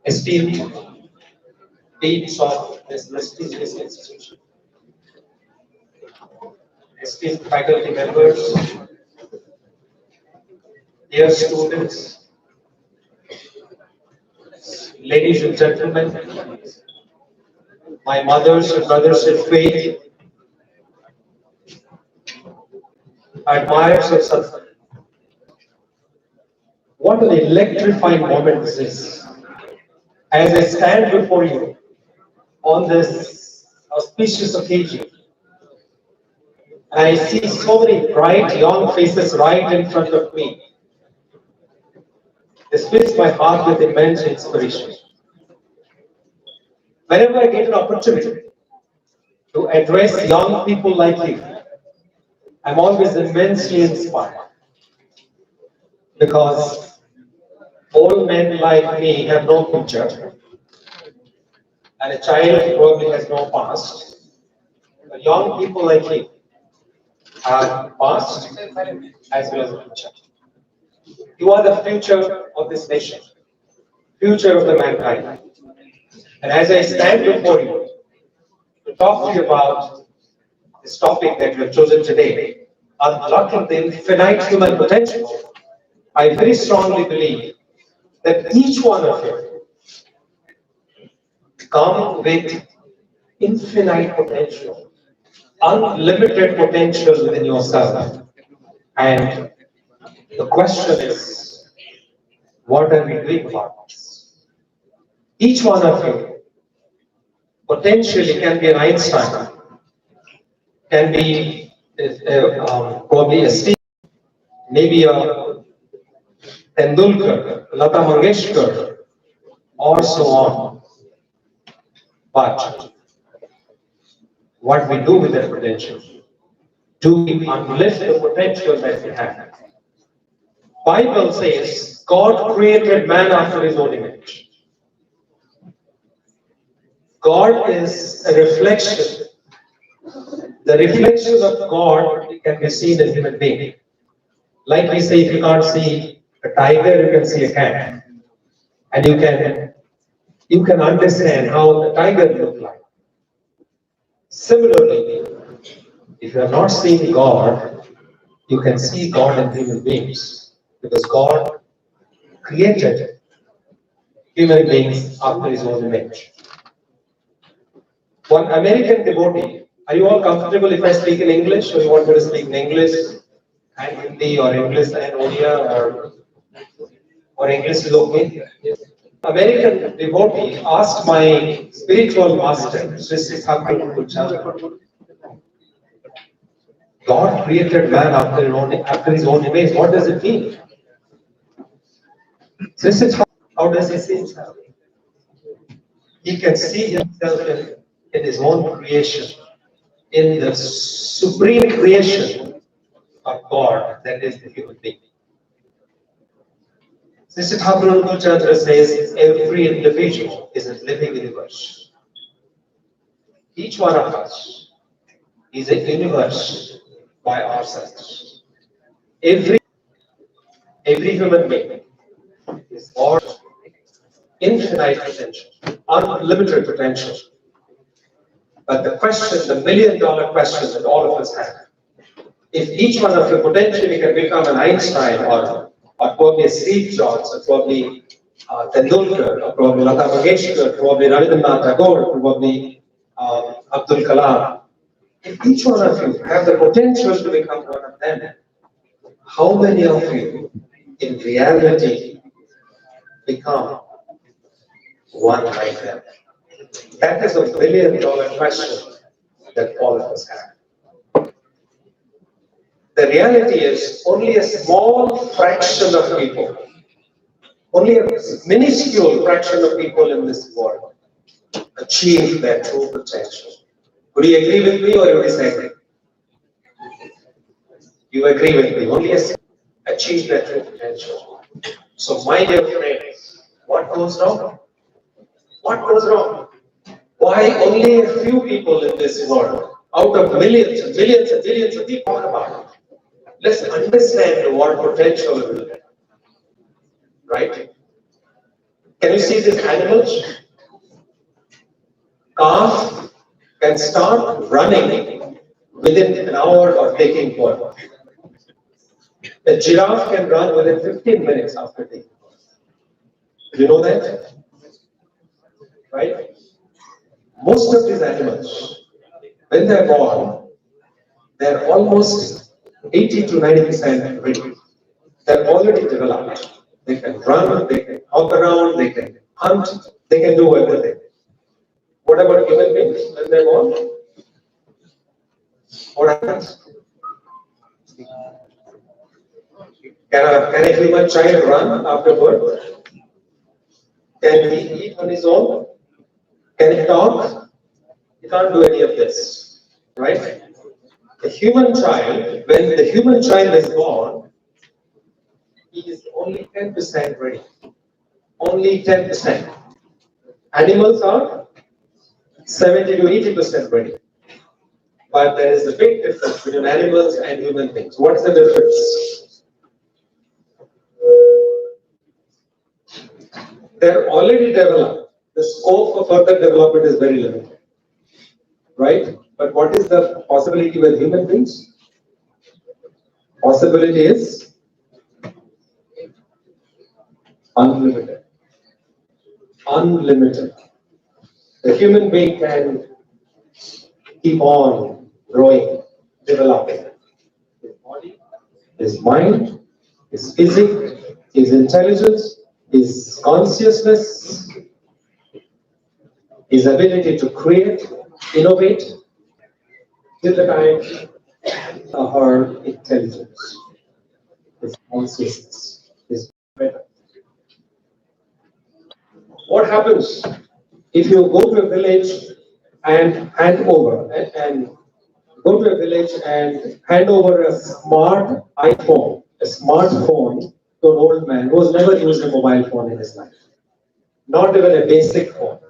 esteemed deans of this prestigious institution, esteemed faculty members, dear students, ladies and gentlemen, my mothers and brothers in faith, admirers of such. What an electrifying moment this is. As I stand before you on this auspicious occasion, and I see so many bright young faces right in front of me, this fills my heart with immense inspiration. Whenever I get an opportunity to address young people like you, I'm always immensely inspired. Because old men like me have no future, and a child probably has no past. But young people like you have past as well as a future. You are the future of this nation, future of the mankind. And as I stand before you to talk to you about this topic that we have chosen today, unlocking the infinite human potential, I very strongly believe that each one of you come with infinite potential, unlimited potential within yourself. And the question is, what are we doing about this? Each one of you potentially can be an Einstein, can be probably a Steve, maybe a Tendulkar, Lata Mangeshkar, or so on. But what we do with that potential? Do we unlift the potential that we have? Bible says God created man after his own image. God is a reflection. The reflection of God can be seen in human being. Like we say, if you can't see a tiger, you can see a cat. And you can understand how the tiger looks like. Similarly, if you have not seen God, you can see God in human beings. Because God created human beings after his own image. One American devotee, are you all comfortable if I speak in English, or you want me to speak in English and Hindi, or English and Odia, or English is okay? American devotee asked my spiritual master, Sri Thakur, God created man after his own image. What does it mean? How does he see himself? He can see himself in his own creation, in the supreme creation of God, that is the human being. Sri Thakur says every individual is a living universe. Each one of us is a universe by ourselves. Every human being is born infinite potential, unlimited potential. But the question, the million-dollar question that all of us have, if each one of you potentially can become an Einstein, or probably a Steve Jobs, or probably Tendulkar, or probably Lata Mangeshkar, probably Rabindranath Tagore, probably Abdul Kalam, if each one of you have the potential to become one of them, how many of you in reality become one like them? That is a billion-dollar question that all of us have. The reality is only a small fraction of people, only a minuscule fraction of people in this world achieve their true potential. Would you agree with me, or you disagree? You agree with me. Only a achieve their true potential. So, my dear friends, what goes wrong? What goes wrong? Why only a few people in this world, out of millions and millions and billions of people, talk about it? Let's understand the word potential a little bit. Right? Can you see these animals? Calf can start running within an hour of taking birth. A giraffe can run within 15 minutes after taking birth. Do you know that? Right? Most of these animals, when they're born, they're almost 80 to 90% ready. They're already developed. They can run, they can hop around, they can hunt, they can do everything. What about human beings when they're born? What happens? Can a human child run after birth? Can he eat on his own? Can he talk? He can't do any of this, right? The human child, when the human child is born, he is only 10% ready. Only 10%. Animals are 70 to 80% ready. But there is a big difference between animals and human beings. What is the difference? They're already developed. The scope for further development is very limited. Right? But what is the possibility with human beings? Possibility is unlimited. Unlimited. The human being can keep on growing, developing. His body, his mind, his physique, his intelligence, his consciousness, his ability to create, innovate, till the time her intelligence, his consciousness is better. What happens if you go to a village and hand over and go to a village and hand over a smart iPhone, a smartphone to an old man who has never used a mobile phone in his life, not even a basic phone?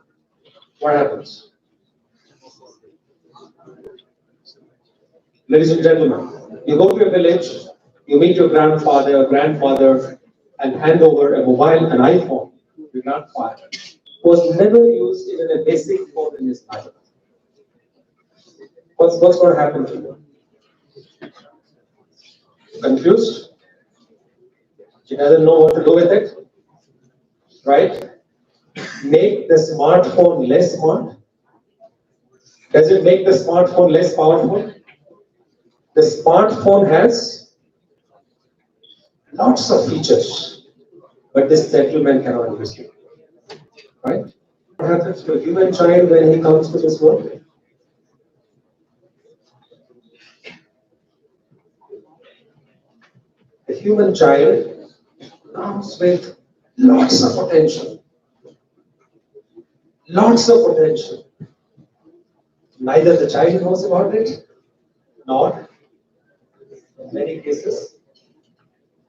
What happens? Ladies and gentlemen, you go to a village, you meet your grandfather or grandmother and hand over a mobile, an iPhone to your grandfather, who has never used even a basic phone in his life. What's going to happen to you? Confused? He doesn't know what to do with it? Right? Make the smartphone less smart? Does it make the smartphone less powerful? The smartphone has lots of features, but this gentleman cannot use it. Right? What happens to a human child when he comes to this world? The human child comes with lots of potential. Lots of potential. Neither the child knows about it, nor, in many cases,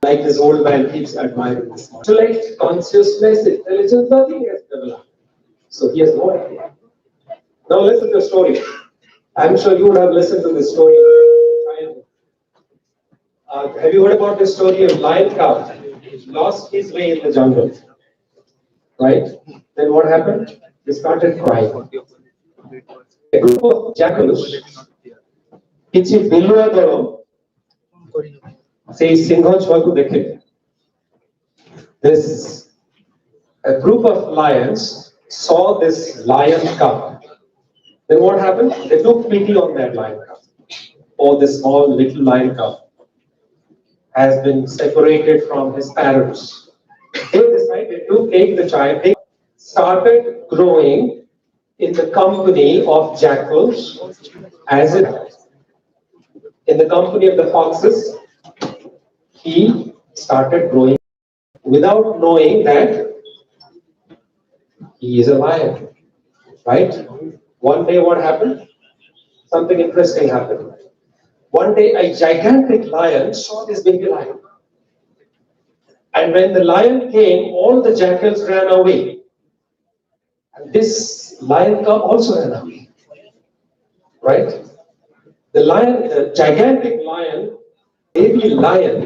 like this old man keeps admiring this. Intellect, consciousness, intelligence, nothing has developed. So he has no idea. Now listen to the story. I'm sure you would have listened to this story. Have you heard about the story of lion cub? Lost his way in the jungle. Right? Then what happened? He started crying. A group of jackals, কিছু বিলুয়া দল সেই সিংহ ছয়কে দেখে this a group of lions saw this lion cub. Then what happened? They took pity on that lion cub. Oh, this small little lion cub has been separated from his parents. They decided to take the child. They started growing in the company of jackals, as in the company of the foxes. He started growing without knowing that he is a lion. Right? One day what happened? Something interesting happened. One day a gigantic lion saw this baby lion. And when the lion came, all the jackals ran away. And this lion cub also ran away. Right? The lion, the gigantic lion, baby lion,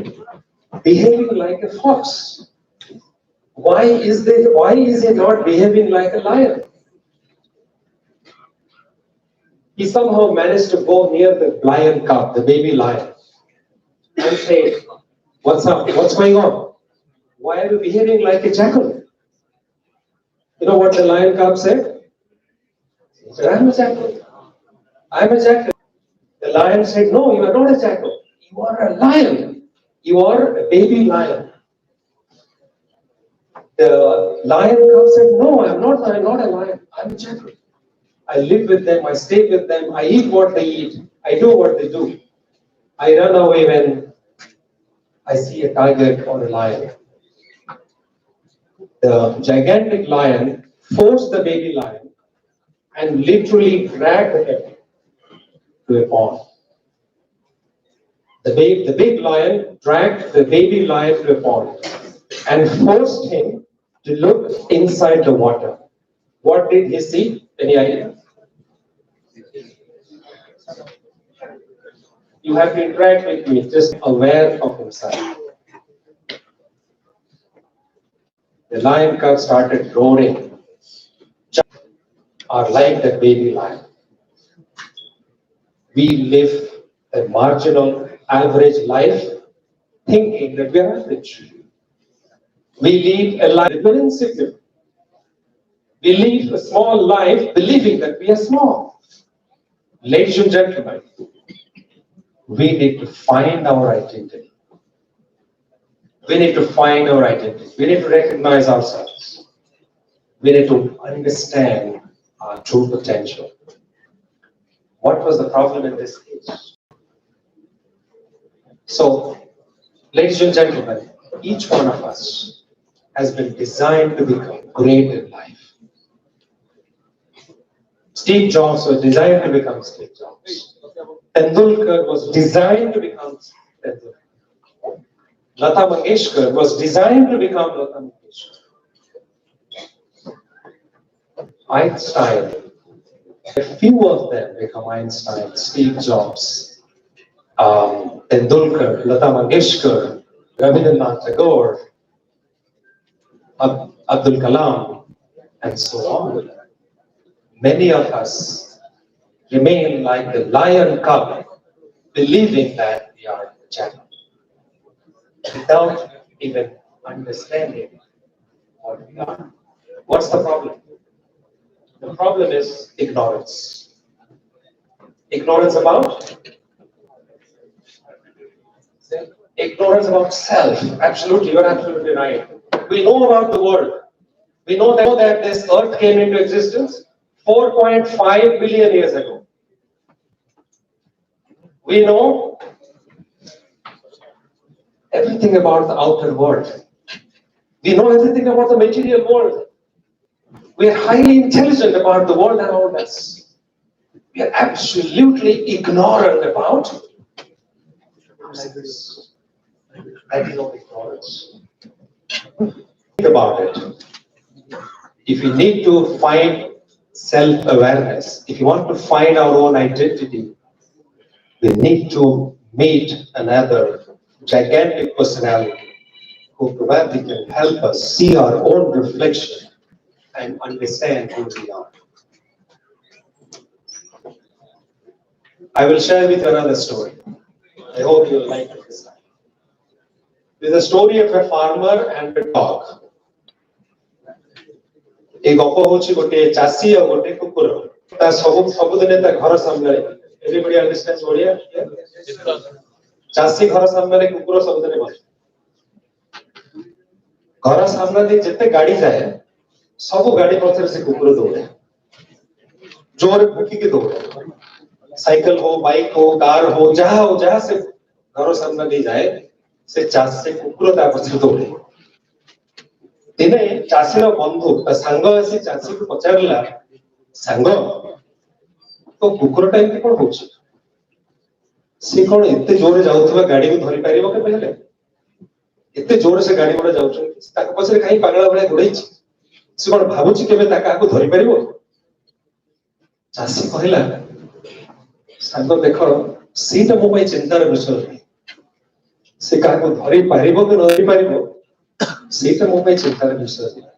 behaving like a fox. Why is he not behaving like a lion? He somehow managed to go near the lion cub, the baby lion, and say, "What's up? What's going on? Why are you behaving like a jackal?" You know what the lion cub said? He said, "I'm a jackal. I'm a jackal." The lion said, "No, you are not a jackal. You are a lion. You are a baby lion." The lion cub said, "No, I'm not a lion. I'm a jackal. I live with them, I stay with them, I eat what they eat, I do what they do. I run away when I see a tiger or a lion." The gigantic lion forced the baby lion and literally dragged him to a pond. The big lion dragged the baby lion to a pond and forced him to look inside the water. What did he see? Any idea? You have to interact with me, just aware of himself. The lion cub started roaring, are like the baby lion. We live a marginal, average life thinking that we are average. We lead a life that we're insignificant. We lead a small life believing that we are small. Ladies and gentlemen, we need to find our identity. We need to find our identity. We need to recognize ourselves. We need to understand our true potential. What was the problem in this case? So, ladies and gentlemen, each one of us has been designed to become great in life. Steve Jobs was designed to become Steve Jobs. Tendulkar was designed to become Tendulkar. Lata Mangeshkar was designed to become Lata Mangeshkar. Einstein, a few of them become Einstein, Steve Jobs, Tendulkar, Lata Mangeshkar, Rabindranath Tagore, Abdul Kalam, and so on. Many of us remain like the lion cub, believing that we are the jackal, without even understanding what we are. What's the problem? The problem is ignorance. Ignorance about? Ignorance about self. Absolutely, you're absolutely right. We know about the world. We know that this earth came into existence 4.5 billion years ago. We know everything about the outer world. We know everything about the material world. We are highly intelligent about the world around us. We are absolutely ignorant about ourselves. That is not ignorance. Think about it. If we need to find self-awareness, if you want to find our own identity, we need to meet another gigantic personality who probably can help us see our own reflection and understand who we are. I will share with you another story. I hope you will like it this time. There's a story of a farmer and a dog. A goppo hochi gote chasi a gote kukuro. Ta sabudine ta ghar samne. Everybody understands Odia? Chasi ghar samne kukuro sabudine bol. Ghar samne de jette gadi jaye, sabu gadi pathar se kukuro dode. जोर भूखी के दौड़े, cycle हो, bike हो, car हो, जहां से घरों सामने ले जाए, से चास से कुकुर ता पछे दौड़े. दिने चासी रो बंधु ता संग आसी चासी को पचारला, संग तो कुकुर टाइम के कोन होछि. से कोन एते जोरे जाउथबा गाड़ी को धरि पारिबो के पहले. एते जोर से गाड़ी मोडा जाउछ, ताक पछरे काई पागला बळे गोडैछि. से कोन भाबुछि केबे ताका को धरि पारिबो. चासी कहला सांग देख सीटा मोबाइल चिंतार विषय से का धरी पारिबो कि नरि पारिबो ସେଇଟା ମୋ ପାଇଁ ଚିନ୍ତାର ବିଷୟ ଥିଲା।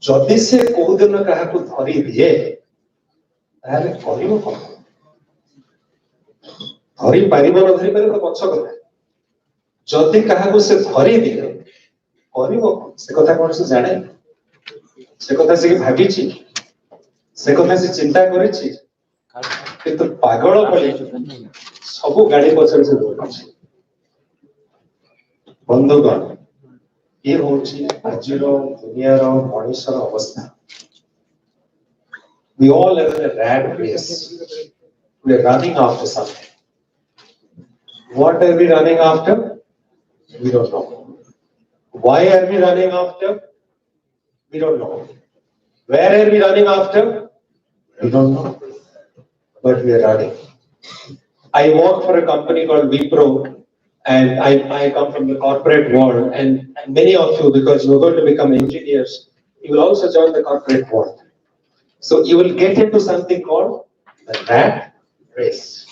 ଯଦି ସେ କୋଉ ଦିନ କାହାକୁ ଧରି ଦିଏ ତାହେଲେ କରିବ କଣ? ଧରି ପାରିବ ନ ଧରି ପାରିବ ପଛ କଥା। ଯଦି କାହାକୁ ସେ ଧରି ଦିଏ କରିବ କଣ? ସେ କଥା କଣ ସେ ଜାଣେ? ସେ କଥା ସେ ଭାବିଛି? ସେ କଥା ସେ ଚିନ୍ତା କରିଛି? କିନ୍ତୁ ପାଗଳ ଭଳି ସବୁ ଗାଡି ପଛରେ ସେ ଦୌଡୁଛି। ବନ୍ଧୁଗଣ, ଇଏ ହଉଛି ଆଜିର ଦୁନିଆର ମଣିଷର ଅବସ୍ଥା। We all are in a rat race. We are running after something. What are we running after? We don't know. Why are we running after? We don't know. Where are we running after? We don't know. But we are running. I work for a company called Wipro, and I come from the corporate world, and many of you, because you're going to become engineers, you will also join the corporate world. So you will get into something called the rat race.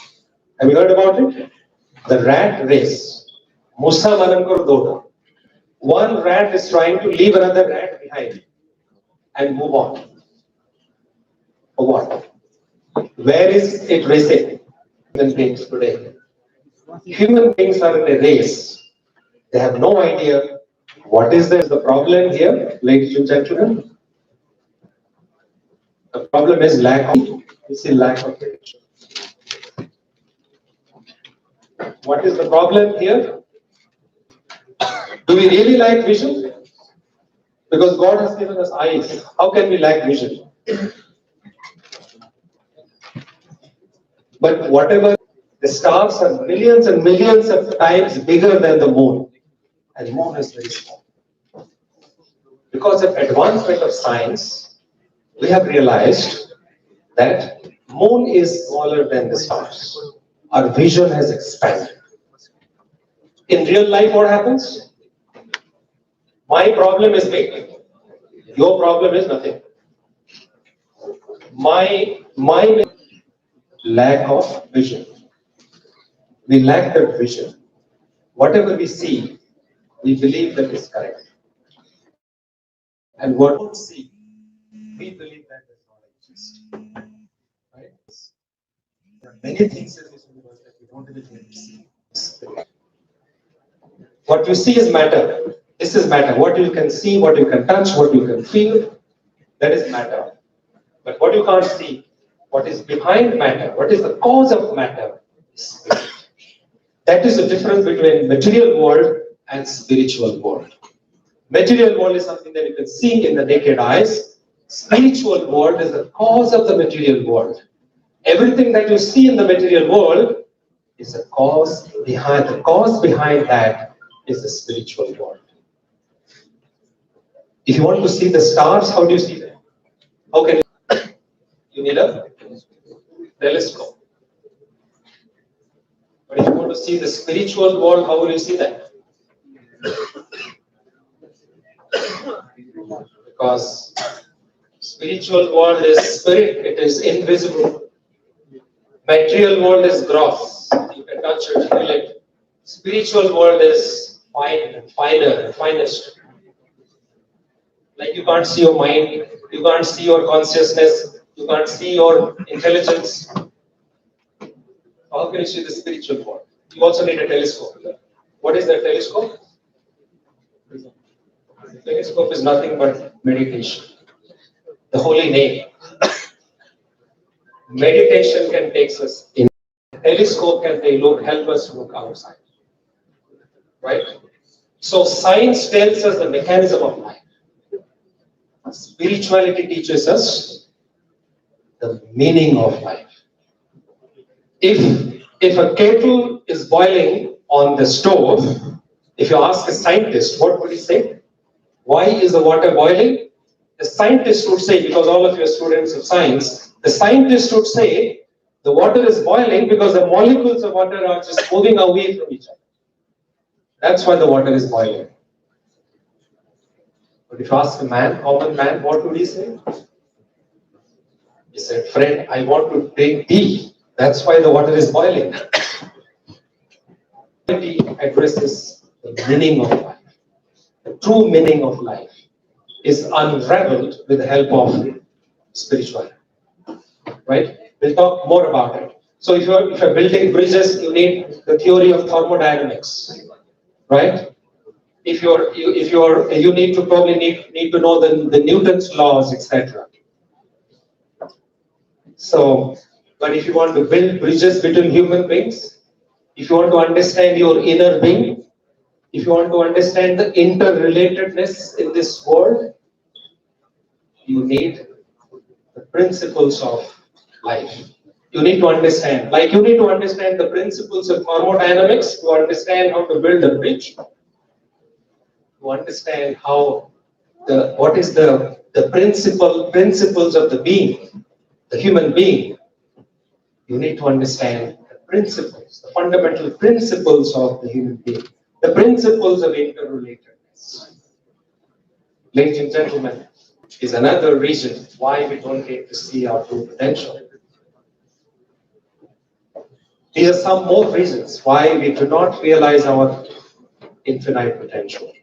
Have you heard about it? The rat race. Musa Manankar Doda. One rat is trying to leave another rat behind and move on. For what? Where is it racing? Human beings today. Human beings are in a race. They have no idea what is the problem here, ladies and gentlemen. The problem is lack of vision. What is the problem here? Do we really lack vision? Because God has given us eyes. How can we lack vision? But whatever, the stars are millions and millions of times bigger than the moon. And the moon is very small. Because of advancement of science, we have realized that moon is smaller than the stars. Our vision has expanded. In real life, what happens? My problem is big. Your problem is nothing. My lack of vision. We lack that vision. Whatever we see, we believe that is correct. And what we don't see, we believe that does not exist. Right? There are many things in this universe that we don't even get to see. What you see is matter. This is matter. What you can see, what you can touch, what you can feel, that is matter. But what you can't see, what is behind matter, what is the cause of matter, is spirit. That is the difference between material world and spiritual world. Material world is something that you can see in the naked eyes. Spiritual world is the cause of the material world. Everything that you see in the material world is the cause behind. The cause behind that is the spiritual world. If you want to see the stars, how do you see them? How can you need a telescope? But if you want to see the spiritual world, how will you see that? Because spiritual world is spirit, it is invisible. Material world is gross, you can touch it, feel it. Spiritual world is fine and finer and finest. Like you can't see your mind, you can't see your consciousness, you can't see your intelligence. How can you see the spiritual world? You also need a telescope. What is that telescope? The telescope is nothing but meditation. The holy name. Meditation can take us in. Telescope can help us look outside. Right? So science tells us the mechanism of life. Spirituality teaches us the meaning of life. If a kettle is boiling on the stove, if you ask a scientist, what would he say? Why is the water boiling? The scientist would say, because all of you are students of science, the scientist would say, the water is boiling because the molecules of water are just moving away from each other. That's why the water is boiling. But if you ask a man, common man, what would he say? He said, friend, I want to drink tea. That's why the water is boiling. Tea addresses the meaning of life. The true meaning of life is unraveled with the help of spirituality. Right? We'll talk more about it. So if you're building bridges, you need the theory of thermodynamics, right? You need to probably need to know the Newton's laws, etc. So, but if you want to build bridges between human beings, if you want to understand your inner being, if you want to understand the interrelatedness in this world, you need the principles of life. You need to understand, like you need to understand the principles of thermodynamics to understand how to build a bridge, to understand what is the principles of the being, the human being. You need to understand the principles, the fundamental principles of the human being, the principles of interrelatedness. Ladies and gentlemen, is another reason why we don't get to see our true potential. These are some more reasons why we do not realize our infinite potential.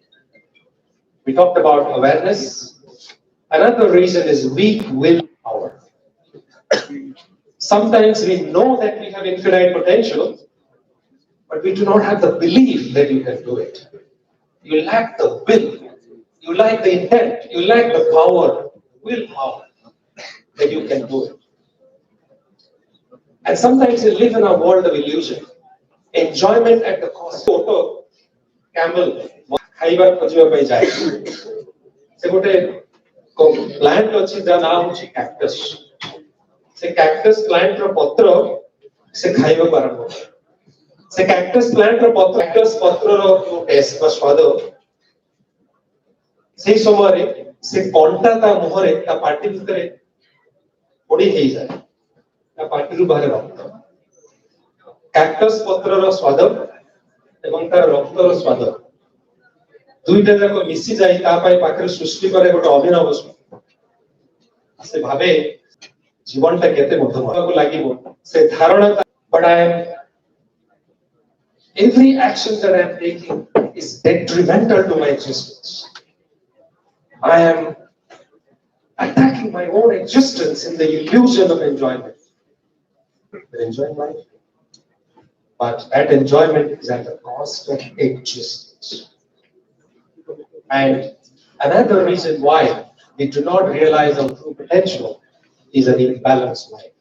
We talked about awareness. Another reason is weak willpower. Sometimes we know that we have infinite potential, but we do not have the belief that you can do it. You lack the will, you lack the intent, you lack the power, willpower, that you can do it. And sometimes we live in a world of illusion. Enjoyment at the cost of camel. ଖାଇବା ଖୋଜିବା ପାଇଁ ଯାଏ ସେ ଗୋଟେ plant ଅଛି ଯାହା ନାଁ ହେଉଛି କ୍ୟାକ୍ଟସ୍ ସେ କ୍ୟାକ୍ଟସ୍ ପ୍ଲାଣ୍ଟର ପତ୍ର ସେ ଖାଇବାକୁ ଆରମ୍ଭ କରେ ସେ କ୍ୟାକ୍ଟସ୍ ପ୍ଲାଣ୍ଟର କ୍ୟାକ୍ଟସ୍ ପତ୍ରର ଯୋଉ ଟେଷ୍ଟ ବା ସ୍ୱାଦ ସେଇ ସମୟରେ ସେ କଣ୍ଟା ତା ମୁହଁରେ ତା ପାଟି ଭିତରେ ପୋଡ଼ି ହେଇଯାଏ ତା ପାଟିରୁ ବାହାରେ ରକ୍ତ କ୍ୟାକ୍ଟସ୍ ପତ୍ରର ସ୍ୱାଦ ଏବଂ ତାର ରକ୍ତର ସ୍ୱାଦ ଦୁଇଟା ଯାକ ମିଶି ଯାଇ ତା ପାଇଁ ପାଖରେ ସୃଷ୍ଟି କରେ ଗୋଟେ ଅଭିନବ ସେ ଭାବେ ଜୀବନଟା କେତେ ମଧୁମୟକୁ ଲାଗିବ ସେ ଧାରଣା but every action that I am taking is detrimental to my existence. I am attacking my own existence in the illusion of enjoyment. Enjoying life, but that enjoyment is at the cost of existence. And another reason why we do not realize our true potential is an imbalanced life.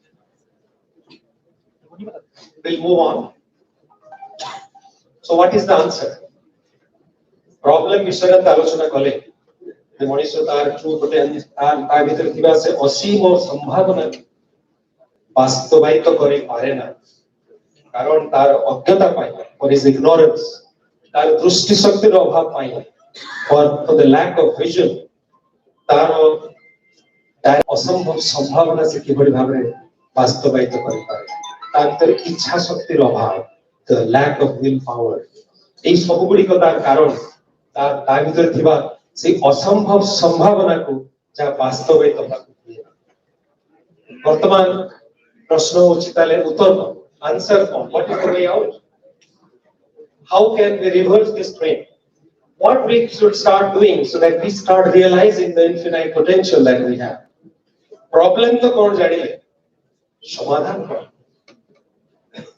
We'll move on. So what is the answer? Problem विषय आलोचना कले मनुष्य तार true potential तार भीतर थिबा से असीम संभावना वास्तवायित करे पारे ना कारण तार अज्ञता पाई or his ignorance तार दृष्टि शक्तिर अभाव पाई or for the lack of vision तार असंभव संभावना से किभଳି भाबरे वास्तवायित करि पारे तार इच्छा शक्तिर अभाव the lack of willpower এই সবগুলি তার কারণ তার ভিতরে थिबा সেই অসম্ভব সম্ভাবনাକୁ যা বাস্তবায়িত হবে বর্তমান প্রশ্ন হচ্ছে তাহলে উত্তর answer what is the way out how can we reverse this trend what we should start doing so that we start realizing the infinite potential that we have problem to kon janile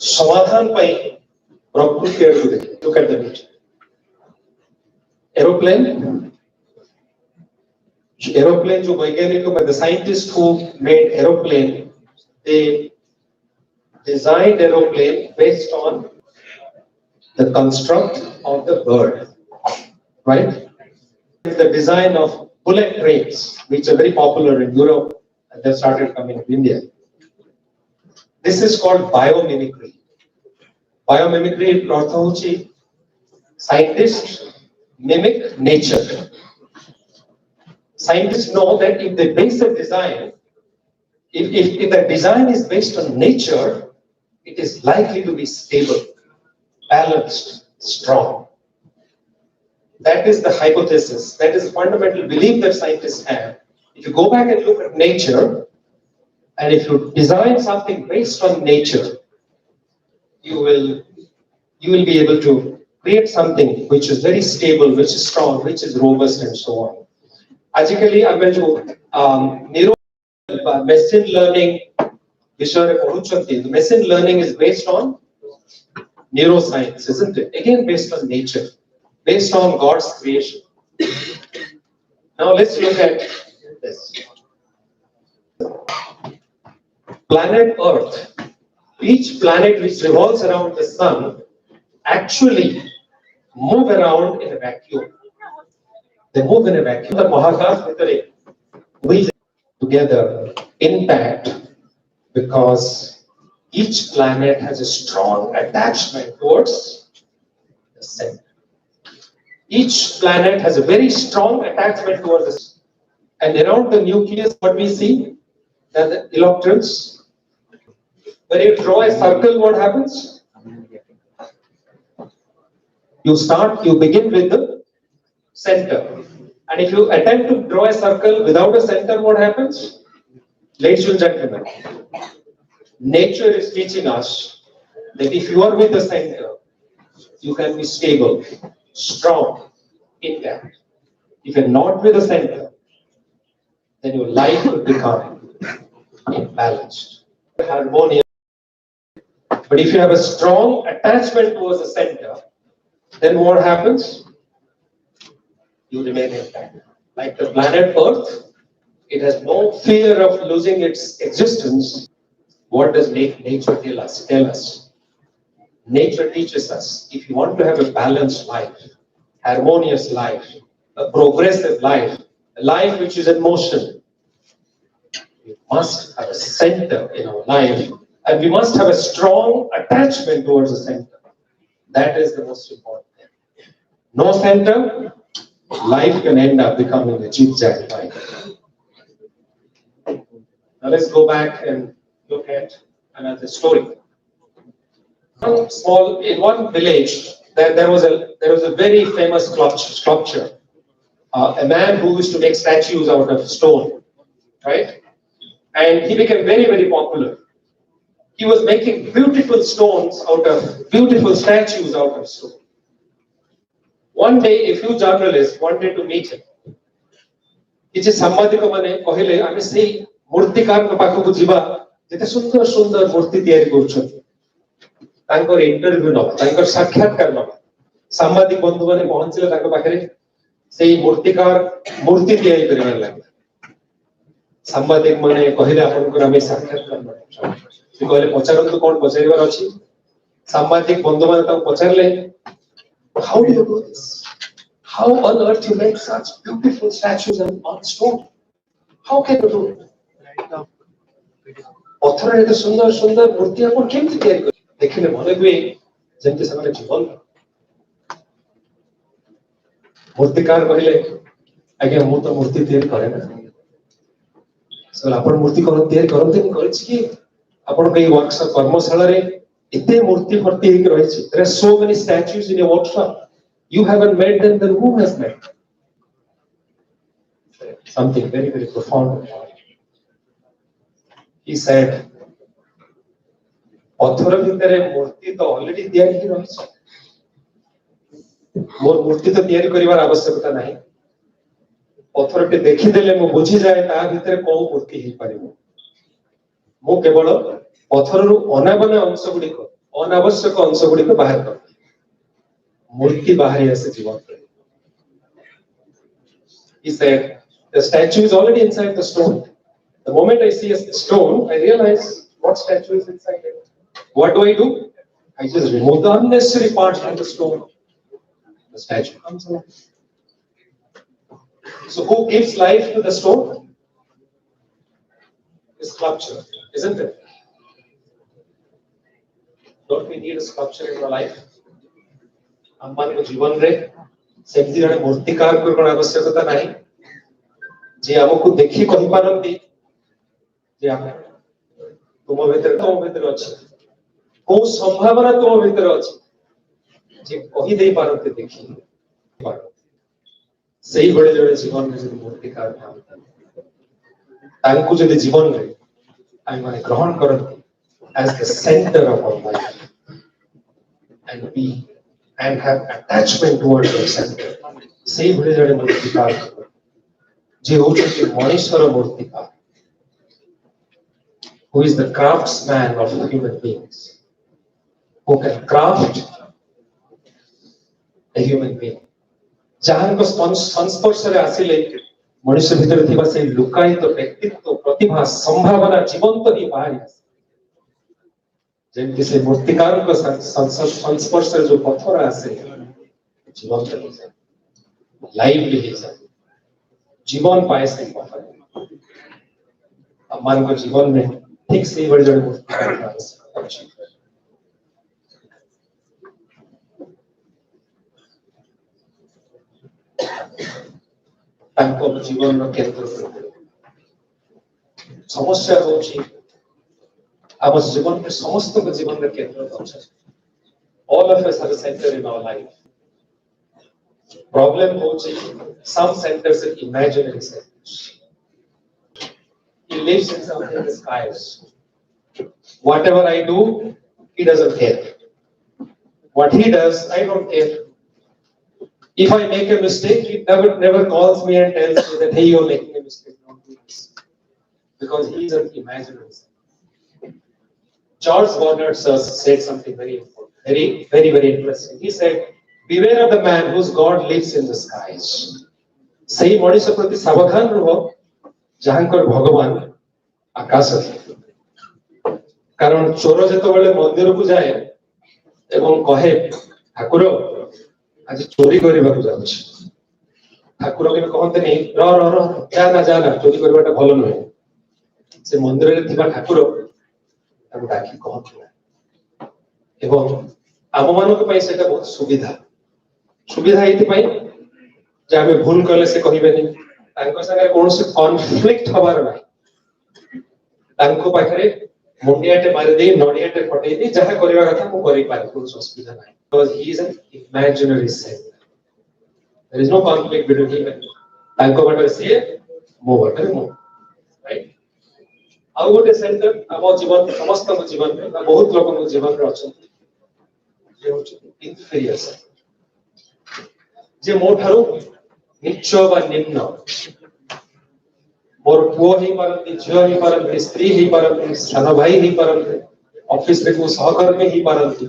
samadhan pai prakriti edu look at the picture aeroplane जो वैज्ञानिकों में the scientists who made aeroplane they designed aeroplane based on the construct of the bird right the design of bullet trains which are very popular in Europe and they started coming to India this is called biomimicry अर्थ होची scientists mimic nature scientists know that if they base a design if the design is based on nature it is likely to be stable balanced strong that is the hypothesis that is the fundamental belief that scientists have if you go back and look at nature and if you design something based on nature you will be able to create something which is very stable, which is strong, which is robust, and so on. Basically, I'm going to neuro machine learning. The machine learning is based on neuroscience, isn't it? Again, based on nature, based on God's creation. Now let's look at this. Planet Earth, each planet which revolves around the sun actually move around in a vacuum. They move in a vacuum. The Mahakas we together intact because each planet has a strong attachment towards the center. Each planet has a very strong attachment towards the center. And around the nucleus, what we see, that the electrons. When you draw a circle, what happens? You begin with the center. And if you attempt to draw a circle without a center, what happens? Ladies and gentlemen, nature is teaching us that if you are with the center, you can be stable, strong, intact. If you're not with the center, then your life will become imbalanced, harmonious. But if you have a strong attachment towards the center, then what happens? You remain intact. Like the planet Earth, it has no fear of losing its existence. What does nature tell us? Nature teaches us, if you want to have a balanced life, harmonious life, a progressive life, a life which is in motion, we must have a center in our life, and we must have a strong attachment towards the center. That is the most important thing. No center, life can end up becoming a zigzag life. Now let's go back and look at another story. In one village, there was a very famous sculpture. A man who used to make statues out of stone, right? And he became very, very popular. He was making beautiful statues out of stone. One day, a few journalists wanted to meet him. କିଛି ସାମ୍ବାଦିକମାନେ କହିଲେ ଆମେ ସେଇ ମୂର୍ତ୍ତିକାରଙ୍କ ପାଖକୁ ଯିବା ଯେତେ ସୁନ୍ଦର ସୁନ୍ଦର ମୂର୍ତ୍ତି ତିଆରି କରୁଛନ୍ତି ତାଙ୍କର ଇଣ୍ଟରଭ୍ୟୁ ନବା ତାଙ୍କର ସାକ୍ଷାତକାର ନବା ସାମ୍ବାଦିକ ବନ୍ଧୁମାନେ ପହଞ୍ଚିଲେ ତାଙ୍କ ପାଖରେ ସେଇ ମୂର୍ତ୍ତିକାର ମୂର୍ତ୍ତି ତିଆରି କରିବାର ଲାଗିଲା ସାମ୍ବାଦିକ ମାନେ କହିଲେ ଆପଣଙ୍କର ଆମେ ସାକ୍ଷାତକାର ନବା ସେ କହିଲେ ପଚାରନ୍ତୁ କ'ଣ ପଚାରିବାର ଅଛି ସାମ୍ବାଦିକ ବନ୍ଧୁମାନେ ତାଙ୍କୁ ପଚାରିଲେ how do you do this? How on earth you make such beautiful statues on stone? How can you do it? पत्थर एते सुंदर सुंदर मूर्ति आपण केमति तयार कर देखिले मने हुए जेमति ସେମାନେ जीवन मूर्तिकार कहले आज्ञा मु तो मूर्ति तयार करे ना सर आपण मूर्ति तयार करते नि करछि कि आपण के वर्कशॉप कर्मशाला रे इतने मूर्ति भर्ती हेक रहिछि there are so many statues in a workshop you haven't made them then who has made something very very profound he said पत्थर भितर मूर्ति तो ऑलरेडी तैयारी रही मोर मूर्ति तो तैयारी करिवार आवश्यकता नहीं पत्थर के देखि देले मो बुझी जाए ता भितर को मूर्ति हे परिबो मो केवल पत्थर रु अनावना अंश गुडी को अनावश्यक अंश गुडी को बाहर कर मूर्ति बाहर आसे जीवन he said the statue is already inside the stone the moment I see a stone I realize what statue is inside it. What do? I just remove the unnecessary parts from the stone. The statue comes alive. So who gives life to the stone? The sculpture, isn't it? Don't we need a sculpture in our life? हमारे को जीवन रे सेमती जने मूर्तिकार को कोन आवश्यकता नाही जे हमको देखि कहि पारंती जे हम तुम भीतर अछि को संभावना तुम भीतर अछि जे कहि दे पारंती देखि सही बड़े जड़े जीवन में जदि मूर्तिकार थांता तांको जदि जीवन रे आई माने ग्रहण करंती as the center of our life and be and have attachment towards your center. Sei bhali jane murtikar je hochhanti manishwara murtikar, who is the craftsman of human beings, who can craft a human being. ଯାହାଙ୍କ ସଂସ୍ପର୍ଶରେ ଆସିଲେ ମଣିଷ ଭିତରେ ଥିବା ସେହି ଲୁକାୟିତ ବ୍ୟକ୍ତିତ୍ୱ, ପ୍ରତିଭା, ସମ୍ଭାବନା ଜୀବନ୍ତ ହିଁ ବାହାରି ଆସେ। ଯେମିତି ସେ ମୂର୍ତ୍ତିକାରଙ୍କ ସଂସ୍ପର୍ଶରେ ଯୋଉ ପଥର ଆସେ ଜୀବନ୍ତ ହେଇଯାଏ, ଲାଇଭଲି ହେଇଯାଏ, ଜୀବନ ପାଏ ସେ ପଥର। ଆମମାନଙ୍କ ଜୀବନରେ ଠିକ ସେଇଭଳି ଜଣେ ମୂର୍ତ୍ତିକାର ଅଛି। ତାଙ୍କ ଜୀବନର କେନ୍ଦ୍ର ସମସ୍ୟା ହଉଛି ଆମ ଜୀବନରେ ସମସ୍ତଙ୍କ ଜୀବନର କେନ୍ଦ୍ର ଅଛି। All of us have a center in our life. Problem hଉଛି some centers are imaginary centers. He lives in something in the skies. Whatever I do, he doesn't care. What he does, I don't care. If I make a mistake, he never calls me and tells me that, hey, you're making a mistake, don't do this. Because he's an imaginary. George Bernard said something very important, very interesting. He said, beware of the man whose God lives in the skies. Sei monish prati savadhan ruho, jahankar bhagavan akasare. Karon choro jetobale mandir ku jaye ebong kahe ଠାକୁର ଆଜି ଚୋରି କରିବାକୁ ଯାଉଛି, ଠାକୁର କେବେ କହନ୍ତିନି ଯା ନା ଚୋରି କରିବାଟା ଭଲ ନୁହେଁ। ସେ ମନ୍ଦିରରେ ଥିବା ଠାକୁର ତାକୁ ଡାକି କହନ୍ତି। ଏବଂ ଆମମାନଙ୍କ ପାଇଁ ସେଟା ବହୁତ ସୁବିଧା ଏଇଥିପାଇଁ ଯେ ଆମେ ଭୁଲ କଲେ ସେ କହିବେନି, ତାଙ୍କ ସାଙ୍ଗରେ କୌଣସି କନଫ୍ଲିକ୍ଟ ହବାର ନାହିଁ। ତାଙ୍କ ପାଖରେ ମୁଣ୍ଡିଆଟେ ମାରିଦେଇ ନଡ଼ିଆଟେ ଫଟେଇ ଦେଇ ଯାହା କରିବା କଥା ମୁଁ କରିପାରେ, କୌଣସି ଅସୁବିଧା ନାହିଁ। Because he is an imaginary center. There is no conflict between him and ତାଙ୍କ ବାଟରେ ସିଏ, ମୋ ବାଟରେ ମୁଁ, right? ଆଉ ଗୋଟେ ସେଣ୍ଟର ଆମ ଜୀବନ ସମସ୍ତଙ୍କ ଜୀବନରେ ବା ବହୁତ ଲୋକଙ୍କ ଜୀବନରେ ଅଛନ୍ତି, ଯେ ହଉଛନ୍ତି ଇନଫେରିୟର ସେଣ୍ଟର, ଯେ ମୋ ଠାରୁ ନିଚ୍ଚ ବା ନିମ୍ନ। ମୋର ପୁଅ ହେଇପାରନ୍ତି, ଝିଅ ହେଇପାରନ୍ତି, ସ୍ତ୍ରୀ ହେଇପାରନ୍ତି, ସାନ ଭାଇ ହେଇପାରନ୍ତି, ଅଫିସରେ କୋଉ ସହକର୍ମୀ ହେଇପାରନ୍ତି।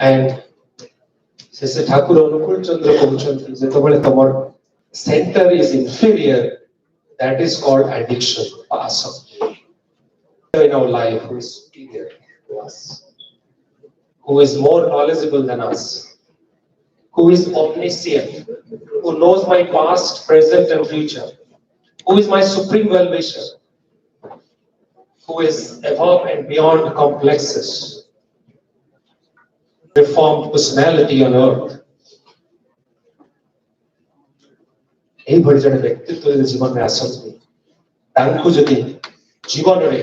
And ସେ ଠାକୁର ଅନୁକୂଳ ଚନ୍ଦ୍ର କହୁଛନ୍ତି ଯେତେବେଳେ ତମର center is inferior, that is called addiction, asakti. In our life who is superior to us, who is more knowledgeable than us, who is omniscient, who knows my past, present and future, who is my supreme well-wisher, who is above and beyond complexes, reformed personality on earth. ଏଇଭଳି ଜଣେ ବ୍ୟକ୍ତିତ୍ୱ ଯଦି ଜୀବନରେ ଆସନ୍ତି, ତାଙ୍କୁ ଯଦି ଜୀବନରେ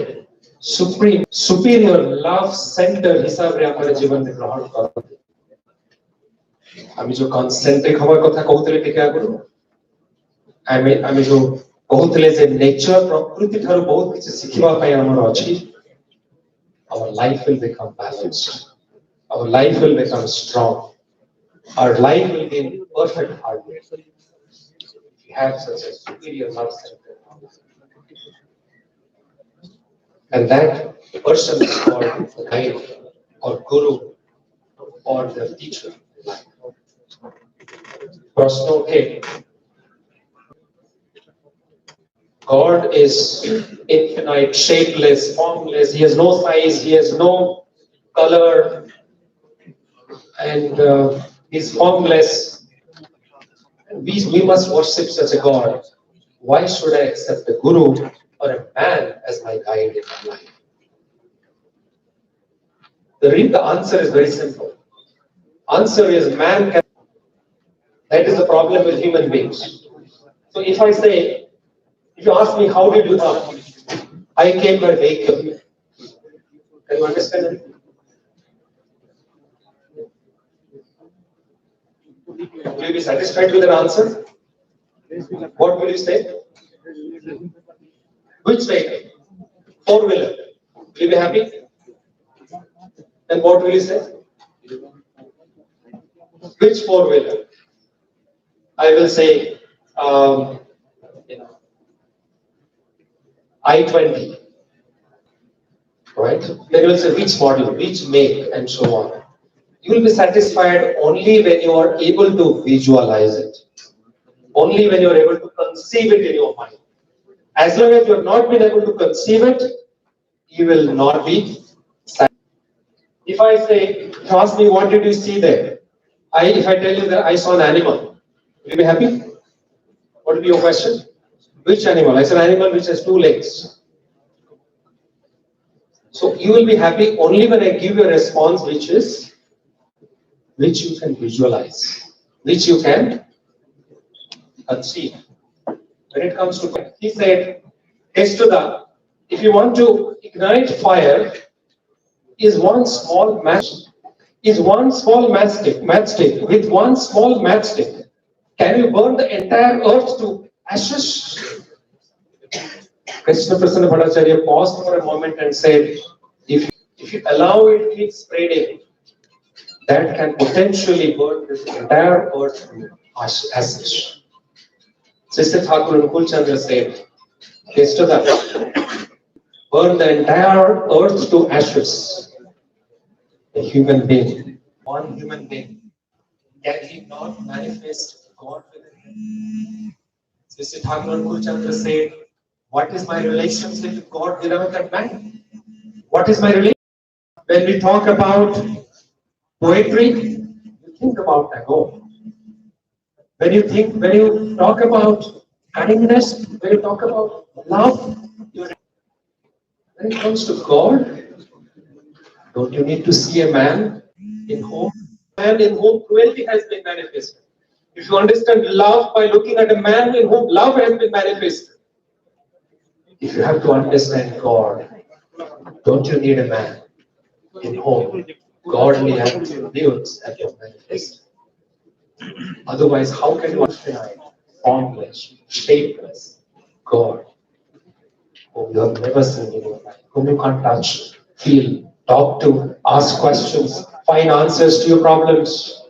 superior love centre ହିସାବରେ ଆମର ଜୀବନରେ ଗ୍ରହଣ କରନ୍ତି। ଆମେ ଯୋଉ କନସେଣ୍ଟ୍ରିକ ହବା କଥା କହୁଥିଲେ ଟିକେ ଆଗରୁ, ଆମେ ଯୋଉ କହୁଥିଲେ ଯେ ନେଚର ପ୍ରକୃତି ଠାରୁ ବହୁତ କିଛି ଶିଖିବା ପାଇଁ ଆମର ଅଛି। Our life will become balanced. Our life will become strong. Our life will be in perfect harmony. We have such a superior love center. And that person is called the guide or guru or the teacher. प्रश्न उठे, God is infinite, shapeless, formless. He has no size, he has no color, and he's formless. We must worship such a God. Why should I accept a guru or a man as my guide in my life? The answer is very simple. Answer is man can. That is the problem with human beings. So if you ask me how did you come, I came by vehicle. Can you understand it? Will you be satisfied with that answer? What will you say? Which vehicle? 4-wheeler. Will you be happy? Then what will you say? Which four-wheeler? I will say, you know, I-20, right? Then you will say which model, which make, and so on. You will be satisfied only when you are able to visualize it. Only when you are able to conceive it in your mind. As long as you have not been able to conceive it, you will not be satisfied. If I say, if you ask me what did you see there? If I tell you that I saw an animal, will you be happy? What will be your question? Which animal? I said an animal which has two legs. So you will be happy only when I give you a response which you can visualize, which you can conceive. When it comes to, he said, Estuda, if you want to ignite fire, is one small matchstick. With one small matchstick, can you burn the entire earth to ashes? Krishna Prasanna Bhattacharya paused for a moment and said, if you allow it to keep spreading, that can potentially burn this entire earth to ashes. Sister Thakur and Kulchandra said, Estuda, burn the entire earth to ashes. A human being, one human being, can he not manifest God within him? Sister Thakur and Kulchandra said, what is my relationship with God without that man? What is my relationship? When we talk about poetry, you think about Tagore. When you talk about kindness, when you talk about love, when it comes to God, don't you need to see a man in whom cruelty has been manifested? If you understand love by looking at a man in whom love has been manifested, if you have to understand God, don't you need a man in whom godly attributes have been manifested? Otherwise, how can you understand formless, shapeless God, whom you have never seen in your life, whom you can't touch, feel, talk to, ask questions, find answers to your problems?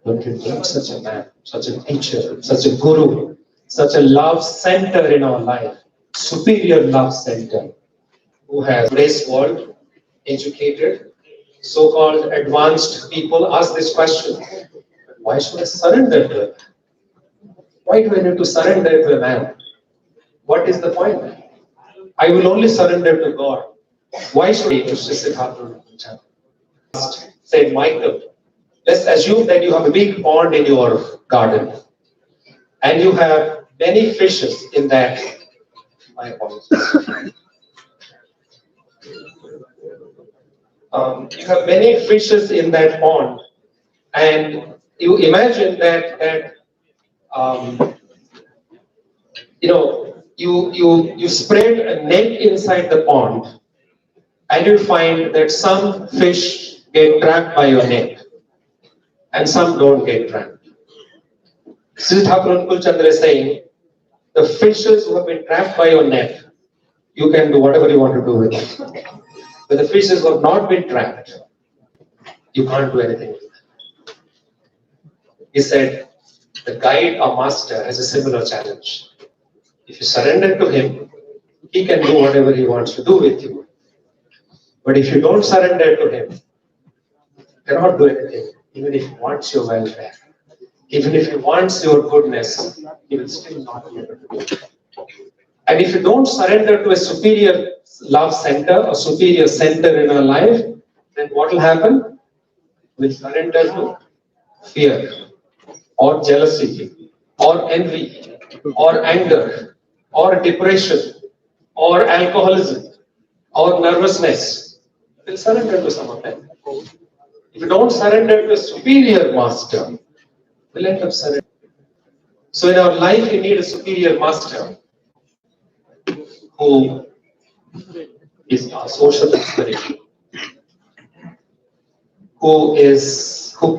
Don't you need such a man, such a teacher, such a guru, such a love center in our life, superior love center, who has race world, educated, so-called advanced people ask this question, why should I surrender to it? Why do I need to surrender to a man? What is the point? I will only surrender to God. Why should I to Siddhartha? Said Michael, let's assume that you have a big pond in your garden and you have many fishes in that. My apologies. You have many fishes in that pond, and you imagine that you spread a net inside the pond, and you find that some fish get trapped by your net, and some don't get trapped. Sri Thakur and Kulchandra is saying, the fishes who have been trapped by your net, you can do whatever you want to do with them. But the fishes who have not been trapped, you can't do anything with them. He said, the guide or master has a similar challenge. If you surrender to him, he can do whatever he wants to do with you. But if you don't surrender to him, he cannot do anything, even if he wants your welfare. Even if he wants your goodness, he will still not be able to do it. And if you don't surrender to a superior love center, a superior center in our life, then what will happen? We'll surrender to fear, or jealousy, or envy, or anger, or depression, or alcoholism, or nervousness. We'll surrender to some of them. If you don't surrender to a superior master, we'll end up surrendering. So in our life, we need a superior master who is our social inspiration, who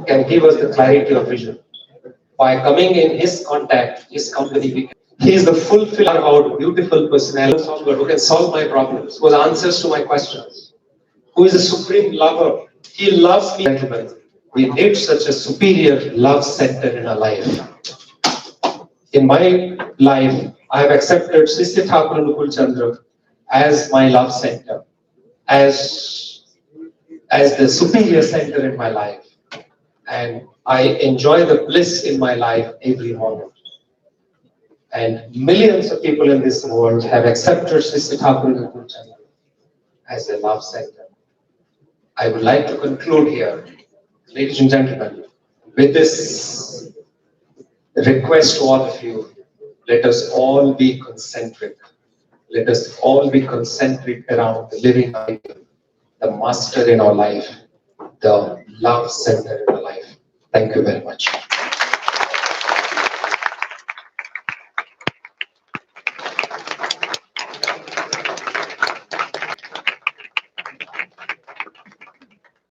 can give us the clarity of vision. By coming in his contact, his company, he is the fulfiller of our beautiful personality who can solve my problems, who has answers to my questions, who is a supreme lover. He loves me, gentlemen. We need such a superior love center in our life. In my life, I have accepted Sri Thakur Nukul Chandra as my love center, as the superior center in my life. And I enjoy the bliss in my life every moment. And millions of people in this world have accepted Sri Thakur Nukul Chandra as their love center. I would like to conclude here, ladies and gentlemen, with this request to all of you, let us all be concentric. Let us all be concentric around the living ideal, the master in our life, the love center in our life. Thank you very much.